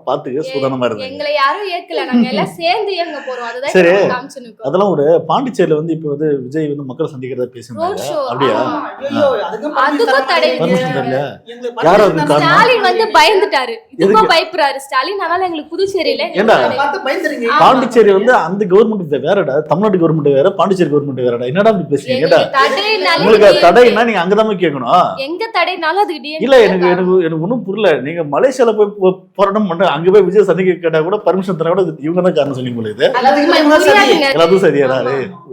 பாத்துக்க சூதானமா இருந்தாங்க. எங்களை யாரும் ஏக்கல, நாங்க எல்லாம் சேர்ந்து இயங்க போறோம். அதுதான் சரி. இப்ப காமிச்சுனுக்கோம். அதெல்லாம் ஒரு பாண்டிச்சேரியில வந்து இப்ப வந்து விஜய் வந்து மக்கள் சந்திக்கிறத ரோட் பேசுனாங்க. ஷோ. அப்படியா? அதுக்கும் தடை. பர்மிஷன் தரல. யார் அதுக்கு காரணம்? ஸ்டாலின் வந்து பயந்துட்டாரு. இதுக்கும் பயப்படுறாரு ஸ்டாலின். அதனால எங்களுக்கு புதுச்சேரியில ஏண்டா பாண்டிச்சேரி வந்து அந்த கவர்மெண்ட் வேறடா, தமிழ்நாடு கவர்மெண்ட் வேற, பாண்டிச்சேரி கவர்மெண்ட் வேறடா. என்னடா இப்படி பேசுறீங்க? கேட்டா உங்களுக்கு தடைன்னா நீங்க அங்கதான் போய் கேட்கணும். எங்க தடைனாலும் அதுக்கு டிஎம் இல்ல எனக்கு எனக்கு எனக்கு ஒன்றும் புரியல. நீங்க மலேசியால போய் போராட்டம் பண்ண அங்க போய் விஜய் சந்திக்க கேட்டா கூட பர்மிஷன் தர கூட இவங்க தான் காரணம் சொல்லி போல. இது எல்லாத்துக்கும் சரியாடா?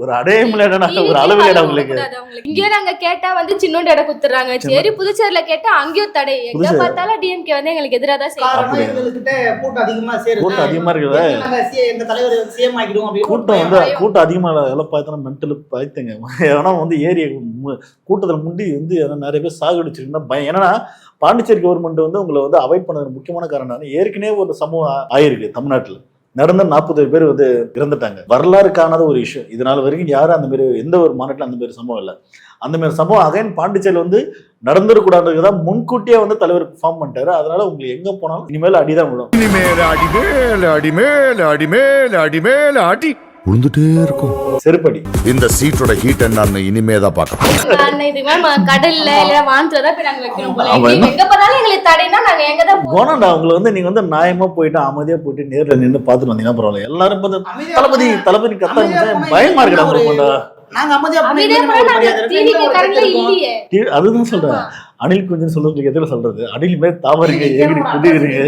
ஒரு அடையமில்லடா, ஒரு அளவில்லடா உங்களுக்கு. இங்கே நாங்க கேட்டா வந்து சின்னோண்டு இடம் குத்துறாங்க. சரி புதுச்சேரியில கேட்டா அங்கேயும் தடை. எங்க பார்த்தாலும் டிஎம்கே வந்து எங்களுக்கு எதிராக தான் செய்யறாங்க. கூட்டம் அதிகமா இருக்குதா? கூட்டம் அதிகமா எல்லாம் பார்த்தா மென்டல் பாய்த்துங்க. ஏன்னா வந்து ஏரிய கூட்டத்துல முண்டி வந்து நிறைய பேர் சாகடிச்சிருக்குன்னா பயம். ஏன்னா பாண்டிச்சேரி கவர்மெண்ட் வந்து உங்களை வந்து அவாய்ட் பண்ணது முக்கியமான காரணம் ஏற்கனவே ஒரு சம்பவம் ஆயிருக்கு தமிழ்நாட்டுல. நடந்த 40 பேர் வந்து இறந்துட்டாங்க. வரலாறு காணாத ஒரு இஷ்யூ. இதனால வரைக்கும் யாரும் அந்த மாதிரி எந்த ஒரு மாநிலத்திலும் அந்த மாதிரி சம்பவம் இல்லை. அந்த மாதிரி சம்பவம் அகைன் பாண்டிச்சேரியில் வந்து நடந்துடக்கூடாதுதான் முன்கூட்டியே வந்து தலைவர் ஃபார்ம் பண்ணிட்டாரு. அதனால உங்களுக்கு எங்க போனாலும் இனிமேல் அடிதான் விடும். இனிமேல் அடிமேல் அடிமேல் அடிமேல் அடிமேல் அடி உழுந்துட்டே இருக்கும். செருப்படி. இந்த சீட்டோட ஹீட் என்னன்னு இனிமேதான் பார்க்க. கடல்ல இல்ல வானத்துலதான் போய் நாங்க வைக்கணும் போல. எங்க போனாலும் எங்களுக்கு தடைனா நாங்க எங்கதான் போனோம்டா. உங்களை வந்து நீங்க வந்து நியாயமா போயிட்டு அமைதியா போயிட்டு நேர்ல நின்று பாத்துட்டு வந்தீங்கன்னா பரவாயில்ல. எல்லாரும் தளபதி தளபதி கத்த பயமா இருக்கா? அதுதான் சொல்றேன். அணில் குஞ்சுன்னு சொல்றதுக்கு எதுல சொல்றது? அணில் மேல தாவறீங்க, எகிரி குதிக்கிறீங்க.